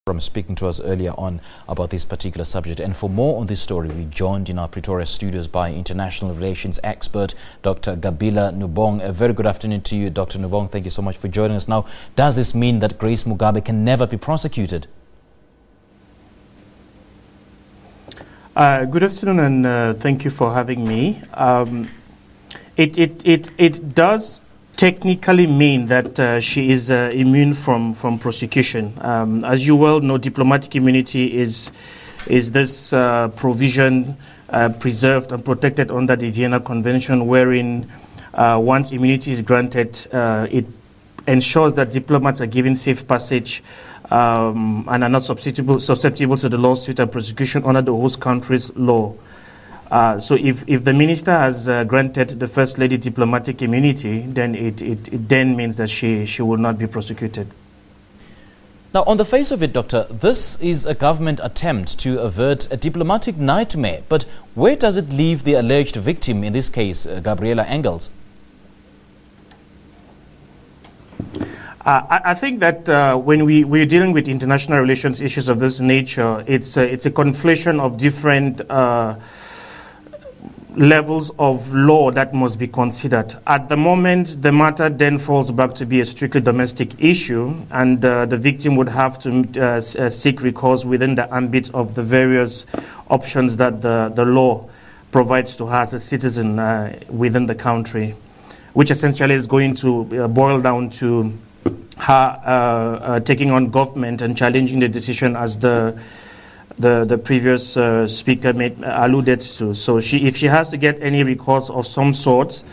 From speaking to us earlier on about this particular subject. And for more on this story, we joined in our Pretoria studios by international relations expert Dr Gabilla Nubung. A very good afternoon to you, Dr Nubung. Thank you so much for joining us. Now, does this mean that Grace Mugabe can never be prosecuted? Good afternoon, and thank you for having me. It does technically mean that she is immune from prosecution. As you well know, diplomatic immunity is this provision preserved and protected under the Vienna Convention, wherein once immunity is granted, it ensures that diplomats are given safe passage and are not susceptible to the lawsuit and prosecution under the host country's law. So if the minister has granted the First Lady diplomatic immunity, then it then means that she will not be prosecuted. Now, on the face of it, Doctor, this is a government attempt to avert a diplomatic nightmare. But where does it leave the alleged victim, in this case, Gabriella Engels? I think that when we're dealing with international relations issues of this nature, it's a conflation of different levels of law that must be considered. At the moment, the matter then falls back to be a strictly domestic issue, and the victim would have to seek recourse within the ambit of the various options that the law provides to her as a citizen within the country, which essentially is going to boil down to her taking on government and challenging the decision, as the previous speaker alluded to. So if she has to get any recourse of some sort,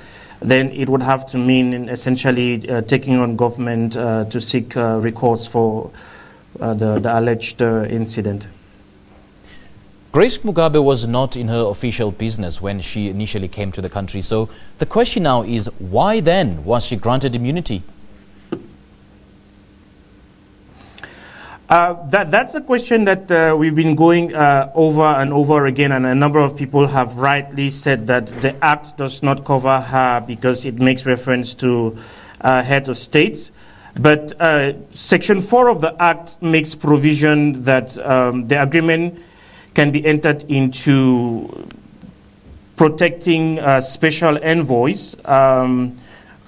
then it would have to mean essentially taking on government to seek recourse for the alleged incident. Grace Mugabe was not in her official business when she initially came to the country. So the question now is, why then was she granted immunity? That's a question that we've been going over and over again, and a number of people have rightly said that the Act does not cover her because it makes reference to head of states. But Section 4 of the Act makes provision that the agreement can be entered into protecting special envoys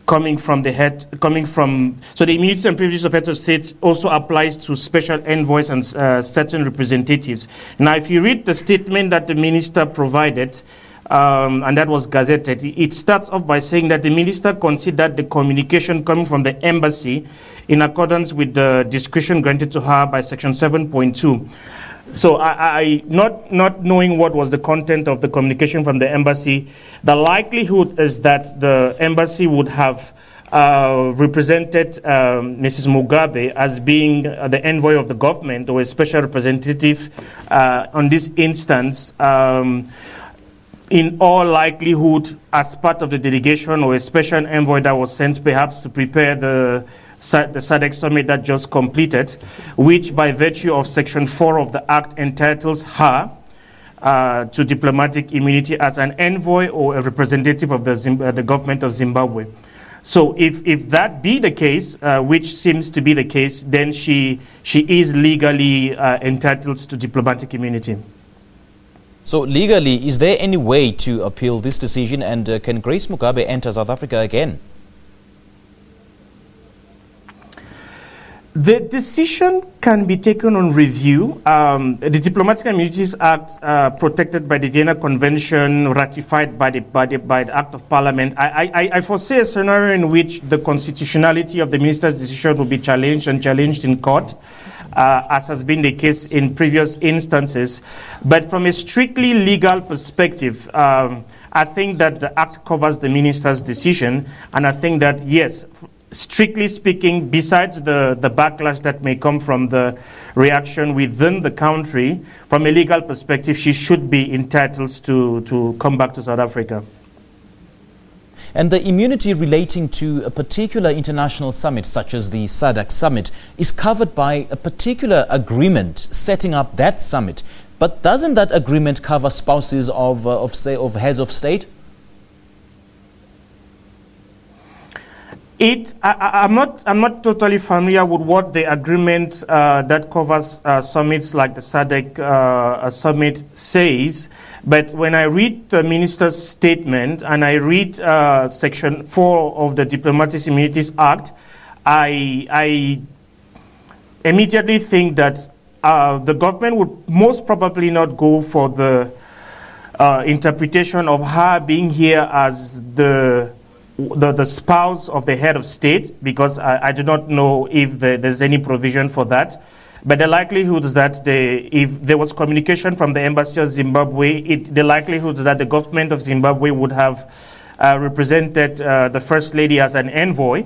so the immunity and privileges of heads of states also applies to special envoys and certain representatives. Now, if you read the statement that the minister provided, and that was gazetted, it starts off by saying that the minister considered the communication coming from the embassy in accordance with the discretion granted to her by Section 7.2. So not knowing what was the content of the communication from the embassy, the likelihood is that the embassy would have represented Mrs. Mugabe as being the envoy of the government or a special representative on this instance, in all likelihood as part of the delegation or a special envoy that was sent perhaps to prepare the SADC summit that just completed, which by virtue of Section 4 of the Act entitles her to diplomatic immunity as an envoy or a representative of the government of Zimbabwe. So if that be the case, which seems to be the case, then she is legally entitled to diplomatic immunity. So legally, is there any way to appeal this decision, and can Grace Mugabe enter South Africa again? The decision can be taken on review. The Diplomatic Immunities Act, protected by the Vienna Convention, ratified by the Act of Parliament. I foresee a scenario in which the constitutionality of the minister's decision will be challenged in court, as has been the case in previous instances. But from a strictly legal perspective, I think that the Act covers the minister's decision, and I think that, yes, strictly speaking, besides the backlash that may come from the reaction within the country, from a legal perspective, she should be entitled to come back to South Africa. And the immunity relating to a particular international summit, such as the SADC summit, is covered by a particular agreement setting up that summit. But doesn't that agreement cover spouses of heads of state? I'm not totally familiar with what the agreement that covers summits like the SADC summit says, but when I read the minister's statement and I read Section 4 of the Diplomatic Immunities Act, I immediately think that the government would most probably not go for the interpretation of her being here as the spouse of the head of state, because I do not know if there's any provision for that. But the likelihood is that if there was communication from the embassy of Zimbabwe, the likelihood is that the government of Zimbabwe would have represented the First Lady as an envoy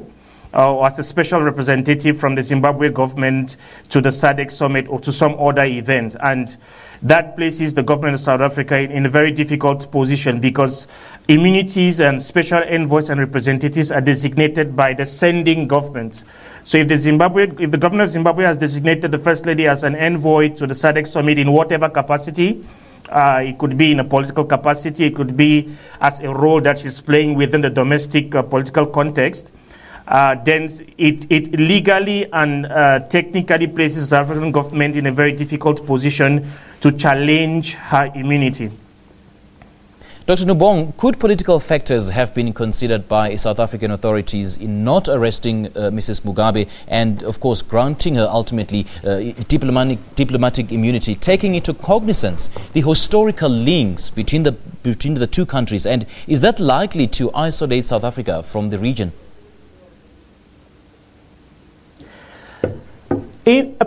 or as a special representative from the Zimbabwe government to the SADC summit or to some other event. And that places the government of South Africa in a very difficult position, because immunities and special envoys and representatives are designated by the sending government. So if the government of Zimbabwe has designated the First Lady as an envoy to the SADC summit in whatever capacity, it could be in a political capacity, it could be as a role that she's playing within the domestic political context, then it legally and technically places the African government in a very difficult position to challenge her immunity. Dr. Nubung, could political factors have been considered by South African authorities in not arresting Mrs. Mugabe and, of course, granting her ultimately diplomatic immunity, taking into cognizance the historical links between the two countries? And is that likely to isolate South Africa from the region?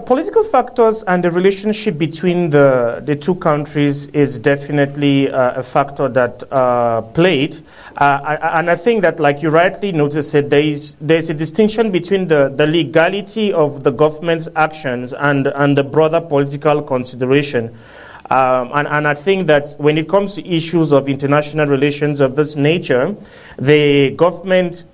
Political factors and the relationship between the two countries is definitely a factor that played. And I think that, like you rightly noticed, there's a distinction between the legality of the government's actions and the broader political consideration. And I think that when it comes to issues of international relations of this nature, the government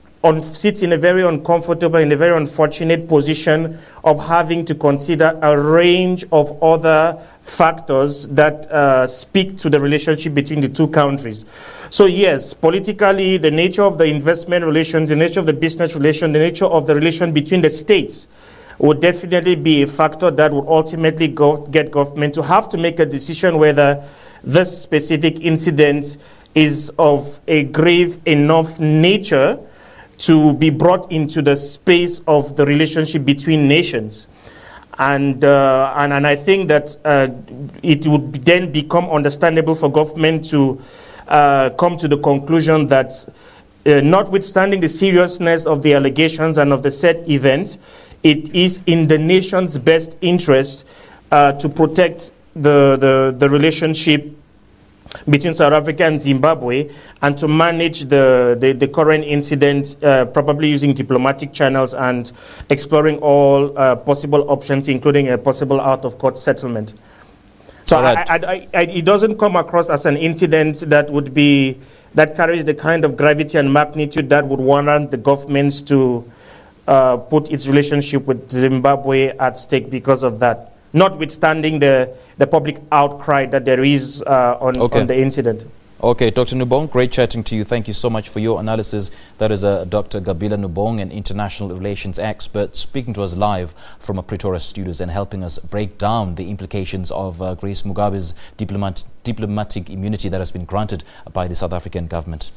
sits in a very uncomfortable, in a very unfortunate position of having to consider a range of other factors that speak to the relationship between the two countries. So yes, politically, the nature of the investment relations, the nature of the business relation, the nature of the relation between the states would definitely be a factor that would ultimately get government to have to make a decision whether this specific incident is of a grave enough nature to be brought into the space of the relationship between nations. And I think that it would then become understandable for government to come to the conclusion that notwithstanding the seriousness of the allegations and of the said event, it is in the nation's best interest to protect the relationship between South Africa and Zimbabwe, and to manage the current incident, probably using diplomatic channels and exploring all possible options, including a possible out-of-court settlement. So it doesn't come across as an incident that carries the kind of gravity and magnitude that would warrant the governments to put its relationship with Zimbabwe at stake because of that, notwithstanding the public outcry that there is on the incident. Okay, Dr. Nubung, great chatting to you. Thank you so much for your analysis. That is Dr. Gabilla Nubung, an international relations expert, speaking to us live from Pretoria studios and helping us break down the implications of Grace Mugabe's diplomatic immunity that has been granted by the South African government.